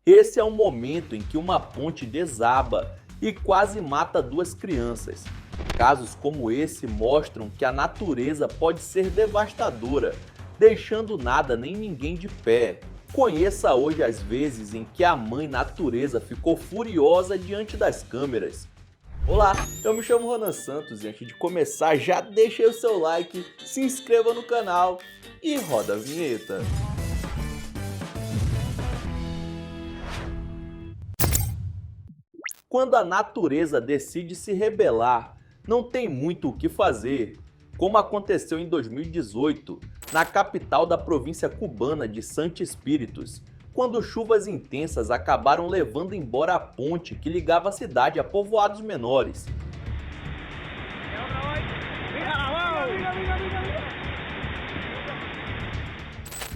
Esse é um momento em que uma ponte desaba e quase mata duas crianças. Casos como esse mostram que a natureza pode ser devastadora, deixando nada nem ninguém de pé. Conheça hoje as vezes em que a mãe natureza ficou furiosa diante das câmeras. Olá, eu me chamo Ronan Santos e antes de começar já deixa aí o seu like, se inscreva no canal e roda a vinheta. Quando a natureza decide se rebelar, não tem muito o que fazer, como aconteceu em 2018, na capital da província cubana de Santi Espíritus, quando chuvas intensas acabaram levando embora a ponte que ligava a cidade a povoados menores.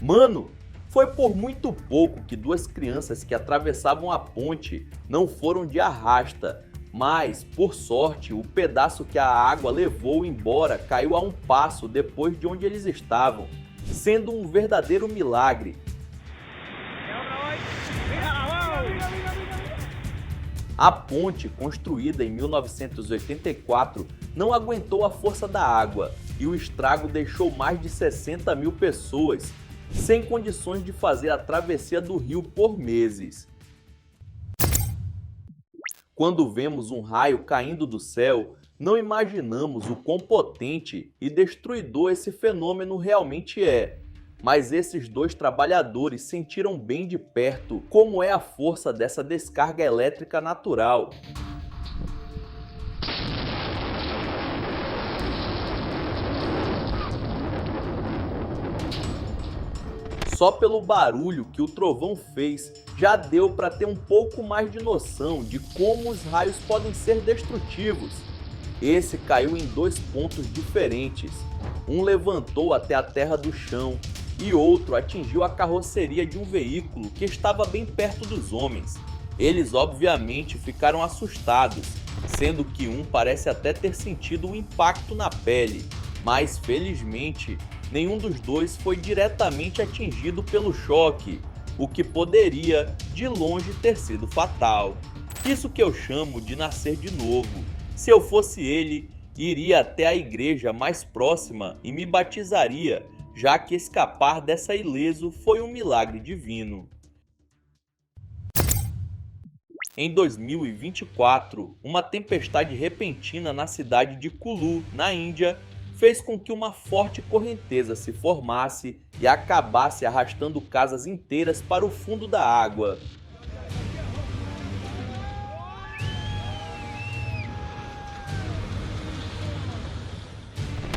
Mano, foi por muito pouco que duas crianças que atravessavam a ponte não foram de arrasta, mas, por sorte, o pedaço que a água levou embora caiu a um passo depois de onde eles estavam, sendo um verdadeiro milagre. A ponte, construída em 1984, não aguentou a força da água e o estrago deixou mais de 60 mil pessoas sem condições de fazer a travessia do rio por meses. Quando vemos um raio caindo do céu, não imaginamos o quão potente e destruidor esse fenômeno realmente é. Mas esses dois trabalhadores sentiram bem de perto como é a força dessa descarga elétrica natural. Só pelo barulho que o trovão fez, já deu para ter um pouco mais de noção de como os raios podem ser destrutivos. Esse caiu em dois pontos diferentes. Um levantou até a terra do chão e outro atingiu a carroceria de um veículo que estava bem perto dos homens. Eles obviamente ficaram assustados, sendo que um parece até ter sentido um impacto na pele, mas felizmente nenhum dos dois foi diretamente atingido pelo choque, o que poderia, de longe, ter sido fatal. Isso que eu chamo de nascer de novo. Se eu fosse ele, iria até a igreja mais próxima e me batizaria, já que escapar dessa ileso foi um milagre divino. Em 2024, uma tempestade repentina na cidade de Kulu, na Índia, fez com que uma forte correnteza se formasse e acabasse arrastando casas inteiras para o fundo da água.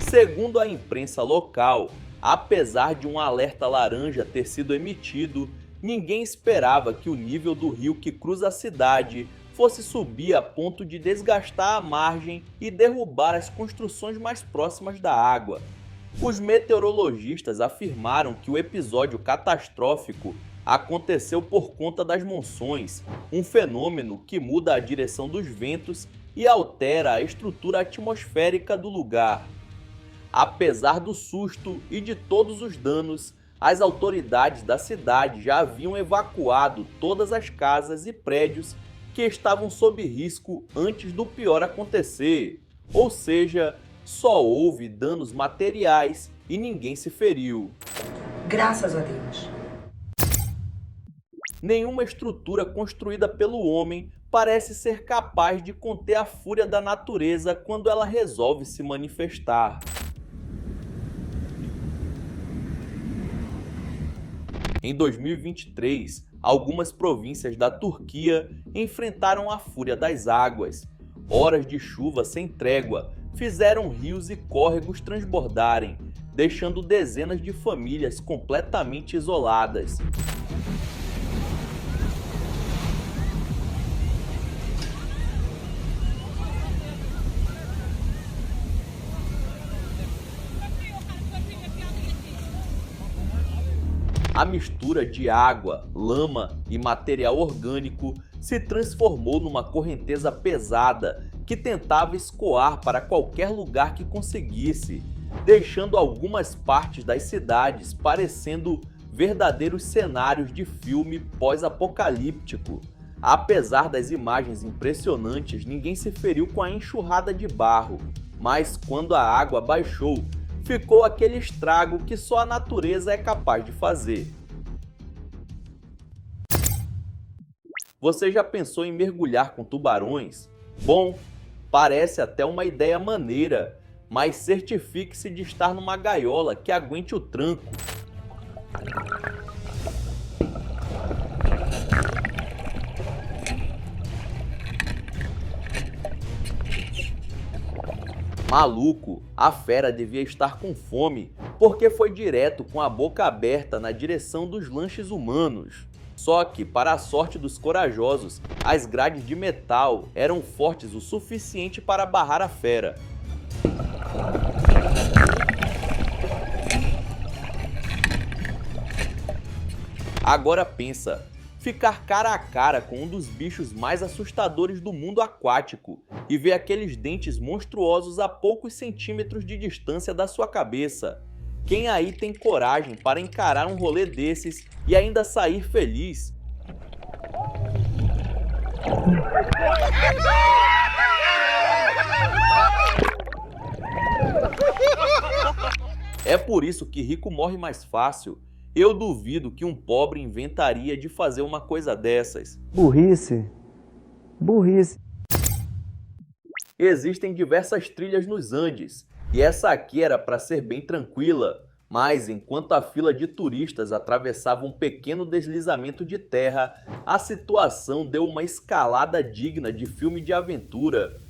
Segundo a imprensa local, apesar de um alerta laranja ter sido emitido, ninguém esperava que o nível do rio que cruza a cidade fosse subir a ponto de desgastar a margem e derrubar as construções mais próximas da água. Os meteorologistas afirmaram que o episódio catastrófico aconteceu por conta das monções, um fenômeno que muda a direção dos ventos e altera a estrutura atmosférica do lugar. Apesar do susto e de todos os danos, as autoridades da cidade já haviam evacuado todas as casas e prédios que estavam sob risco antes do pior acontecer, ou seja, só houve danos materiais e ninguém se feriu. Graças a Deus. Nenhuma estrutura construída pelo homem parece ser capaz de conter a fúria da natureza quando ela resolve se manifestar. Em 2023, algumas províncias da Turquia enfrentaram a fúria das águas. Horas de chuva sem trégua fizeram rios e córregos transbordarem, deixando dezenas de famílias completamente isoladas. A mistura de água, lama e material orgânico se transformou numa correnteza pesada que tentava escoar para qualquer lugar que conseguisse, deixando algumas partes das cidades parecendo verdadeiros cenários de filme pós-apocalíptico. Apesar das imagens impressionantes, ninguém se feriu com a enxurrada de barro, mas quando a água baixou, ficou aquele estrago que só a natureza é capaz de fazer. Você já pensou em mergulhar com tubarões? Bom, parece até uma ideia maneira, mas certifique-se de estar numa gaiola que aguente o tranco. Maluco, a fera devia estar com fome, porque foi direto com a boca aberta na direção dos lanches humanos. Só que, para a sorte dos corajosos, as grades de metal eram fortes o suficiente para barrar a fera. Agora pensa, ficar cara a cara com um dos bichos mais assustadores do mundo aquático e ver aqueles dentes monstruosos a poucos centímetros de distância da sua cabeça. Quem aí tem coragem para encarar um rolê desses e ainda sair feliz? É por isso que rico morre mais fácil. Eu duvido que um pobre inventaria de fazer uma coisa dessas. Burrice. Burrice. Existem diversas trilhas nos Andes, e essa aqui era para ser bem tranquila, mas enquanto a fila de turistas atravessava um pequeno deslizamento de terra, a situação deu uma escalada digna de filme de aventura.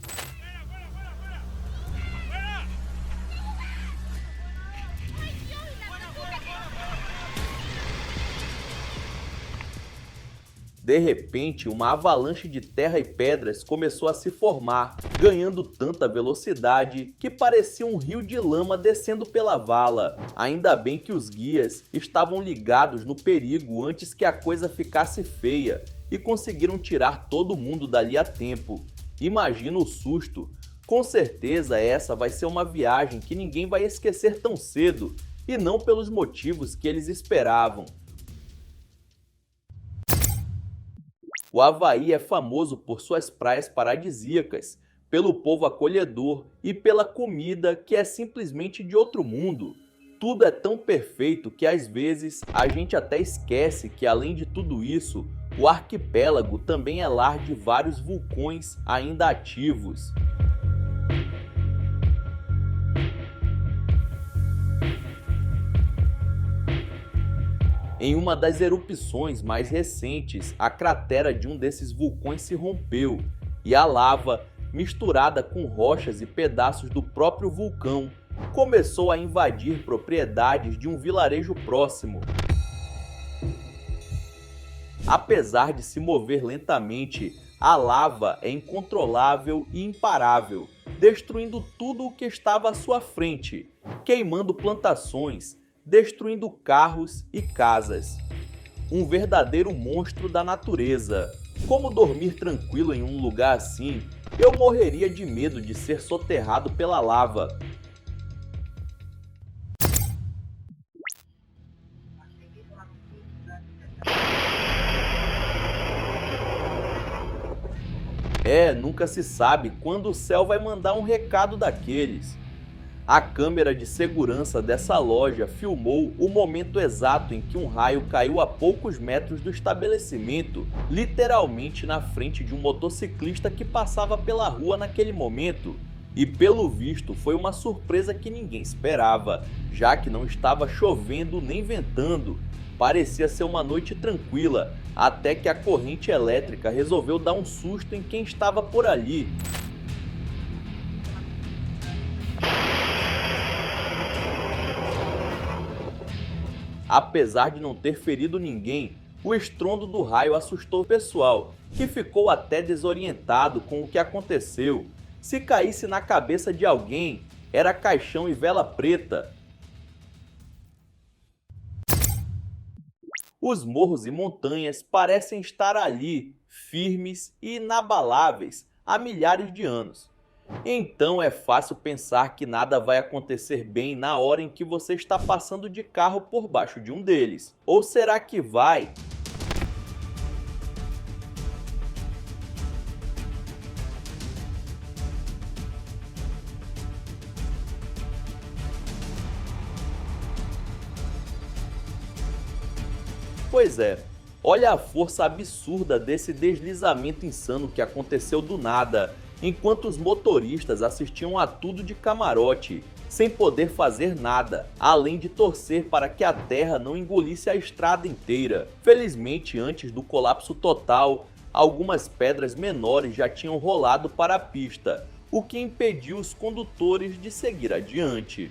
De repente, uma avalanche de terra e pedras começou a se formar, ganhando tanta velocidade que parecia um rio de lama descendo pela vala. Ainda bem que os guias estavam ligados no perigo antes que a coisa ficasse feia e conseguiram tirar todo mundo dali a tempo. Imagina o susto! Com certeza essa vai ser uma viagem que ninguém vai esquecer tão cedo, e não pelos motivos que eles esperavam. O Havaí é famoso por suas praias paradisíacas, pelo povo acolhedor e pela comida que é simplesmente de outro mundo. Tudo é tão perfeito que às vezes a gente até esquece que, além de tudo isso, o arquipélago também é lar de vários vulcões ainda ativos. Em uma das erupções mais recentes, a cratera de um desses vulcões se rompeu e a lava, misturada com rochas e pedaços do próprio vulcão, começou a invadir propriedades de um vilarejo próximo. Apesar de se mover lentamente, a lava é incontrolável e imparável, destruindo tudo o que estava à sua frente, queimando plantações, destruindo carros e casas. Um verdadeiro monstro da natureza. Como dormir tranquilo em um lugar assim? Eu morreria de medo de ser soterrado pela lava. Nunca se sabe quando o céu vai mandar um recado daqueles. A câmera de segurança dessa loja filmou o momento exato em que um raio caiu a poucos metros do estabelecimento, literalmente na frente de um motociclista que passava pela rua naquele momento. E pelo visto foi uma surpresa que ninguém esperava, já que não estava chovendo nem ventando. Parecia ser uma noite tranquila, até que a corrente elétrica resolveu dar um susto em quem estava por ali. Apesar de não ter ferido ninguém, o estrondo do raio assustou o pessoal, que ficou até desorientado com o que aconteceu. Se caísse na cabeça de alguém, era caixão e vela preta. Os morros e montanhas parecem estar ali, firmes e inabaláveis, há milhares de anos. Então é fácil pensar que nada vai acontecer bem na hora em que você está passando de carro por baixo de um deles. Ou será que vai? Pois é, olha a força absurda desse deslizamento insano que aconteceu do nada, enquanto os motoristas assistiam a tudo de camarote, sem poder fazer nada, além de torcer para que a terra não engolisse a estrada inteira. Felizmente, antes do colapso total, algumas pedras menores já tinham rolado para a pista, o que impediu os condutores de seguir adiante.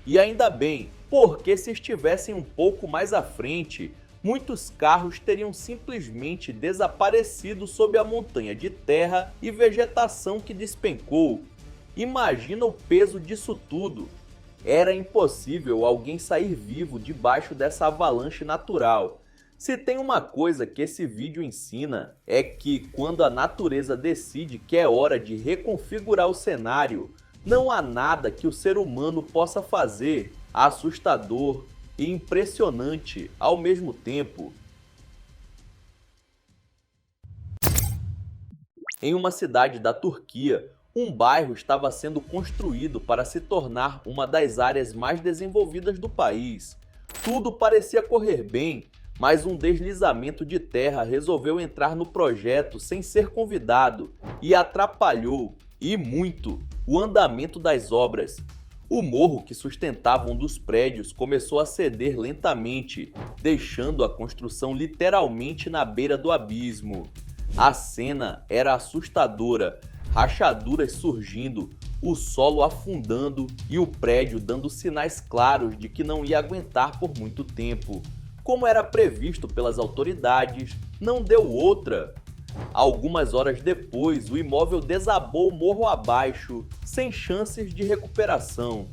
E ainda bem, porque se estivessem um pouco mais à frente, muitos carros teriam simplesmente desaparecido sob a montanha de terra e vegetação que despencou. Imagina o peso disso tudo. Era impossível alguém sair vivo debaixo dessa avalanche natural. Se tem uma coisa que esse vídeo ensina, é que quando a natureza decide que é hora de reconfigurar o cenário, não há nada que o ser humano possa fazer assustador e impressionante ao mesmo tempo. Em uma cidade da Turquia, um bairro estava sendo construído para se tornar uma das áreas mais desenvolvidas do país. Tudo parecia correr bem, mas um deslizamento de terra resolveu entrar no projeto sem ser convidado e atrapalhou, e muito, o andamento das obras. O morro que sustentava um dos prédios começou a ceder lentamente, deixando a construção literalmente na beira do abismo. A cena era assustadora, rachaduras surgindo, o solo afundando e o prédio dando sinais claros de que não ia aguentar por muito tempo. Como era previsto pelas autoridades, não deu outra. Algumas horas depois, o imóvel desabou morro abaixo, sem chances de recuperação.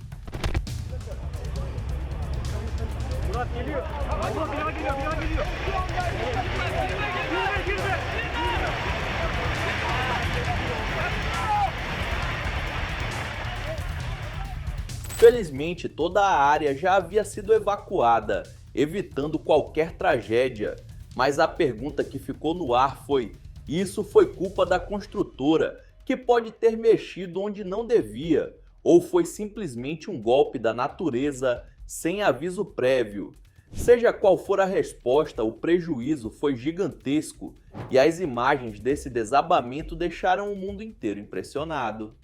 Felizmente, toda a área já havia sido evacuada, evitando qualquer tragédia. Mas a pergunta que ficou no ar foi: isso foi culpa da construtora, que pode ter mexido onde não devia, ou foi simplesmente um golpe da natureza sem aviso prévio? Seja qual for a resposta, o prejuízo foi gigantesco e as imagens desse desabamento deixaram o mundo inteiro impressionado.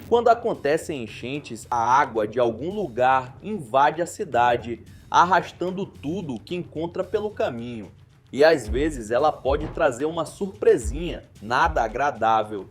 Quando acontecem enchentes, a água de algum lugar invade a cidade, arrastando tudo o que encontra pelo caminho. E às vezes ela pode trazer uma surpresinha, nada agradável.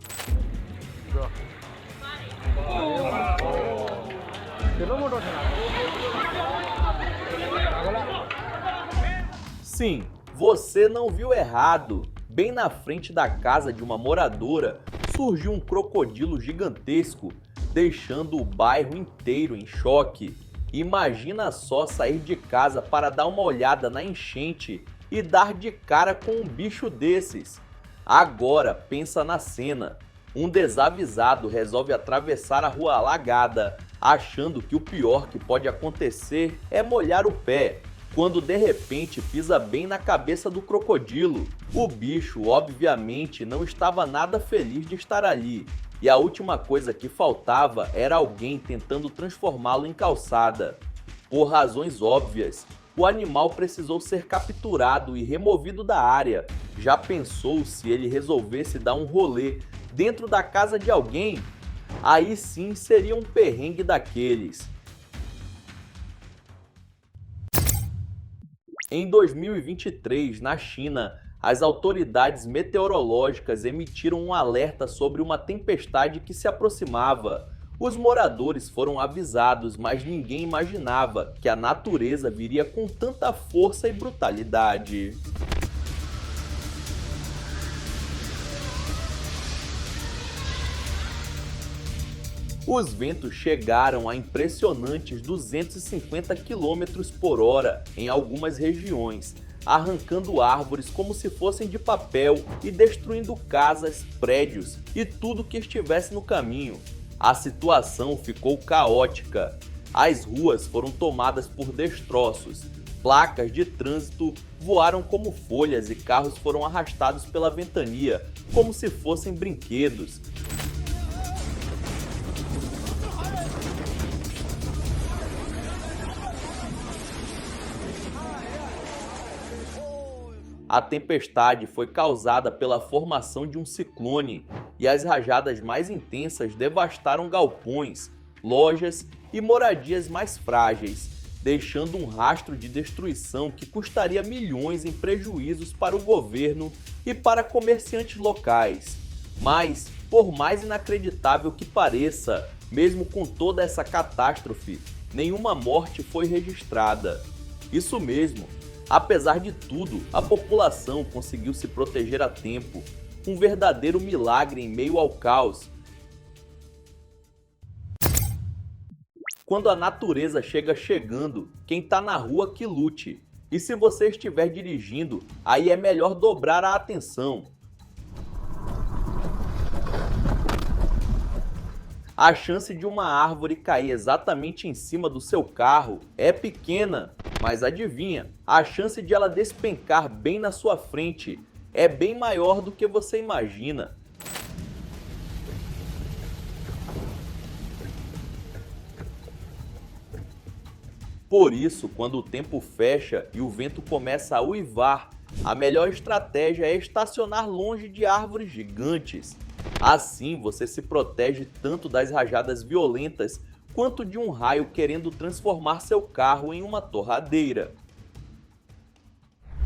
Sim, você não viu errado. Bem na frente da casa de uma moradora, surgiu um crocodilo gigantesco, deixando o bairro inteiro em choque. Imagina só sair de casa para dar uma olhada na enchente e dar de cara com um bicho desses. Agora pensa na cena. Um desavisado resolve atravessar a rua alagada, achando que o pior que pode acontecer é molhar o pé, quando de repente pisa bem na cabeça do crocodilo. O bicho, obviamente, não estava nada feliz de estar ali, e a última coisa que faltava era alguém tentando transformá-lo em calçada. Por razões óbvias, o animal precisou ser capturado e removido da área. Já pensou se ele resolvesse dar um rolê dentro da casa de alguém? Aí sim seria um perrengue daqueles. Em 2023, na China, as autoridades meteorológicas emitiram um alerta sobre uma tempestade que se aproximava. Os moradores foram avisados, mas ninguém imaginava que a natureza viria com tanta força e brutalidade. Os ventos chegaram a impressionantes 250 km por hora em algumas regiões. arrancando árvores como se fossem de papel e destruindo casas, prédios e tudo que estivesse no caminho. A situação ficou caótica. As ruas foram tomadas por destroços, placas de trânsito voaram como folhas e carros foram arrastados pela ventania, como se fossem brinquedos. A tempestade foi causada pela formação de um ciclone e as rajadas mais intensas devastaram galpões, lojas e moradias mais frágeis, deixando um rastro de destruição que custaria milhões em prejuízos para o governo e para comerciantes locais. Mas, por mais inacreditável que pareça, mesmo com toda essa catástrofe, nenhuma morte foi registrada. Isso mesmo. Apesar de tudo, a população conseguiu se proteger a tempo, um verdadeiro milagre em meio ao caos. Quando a natureza chega chegando, quem tá na rua que lute. E se você estiver dirigindo, aí é melhor dobrar a atenção. A chance de uma árvore cair exatamente em cima do seu carro é pequena, mas adivinha, a chance de ela despencar bem na sua frente é bem maior do que você imagina. Por isso, quando o tempo fecha e o vento começa a uivar, a melhor estratégia é estacionar longe de árvores gigantes. Assim, você se protege tanto das rajadas violentas quanto de um raio querendo transformar seu carro em uma torradeira.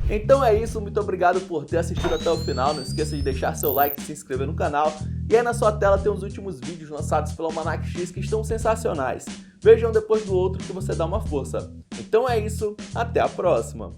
Então é isso, muito obrigado por ter assistido até o final, não esqueça de deixar seu like e se inscrever no canal. E aí na sua tela tem os últimos vídeos lançados pelo Almanac X que estão sensacionais. Vejam depois do outro que você dá uma força. Então é isso, até a próxima!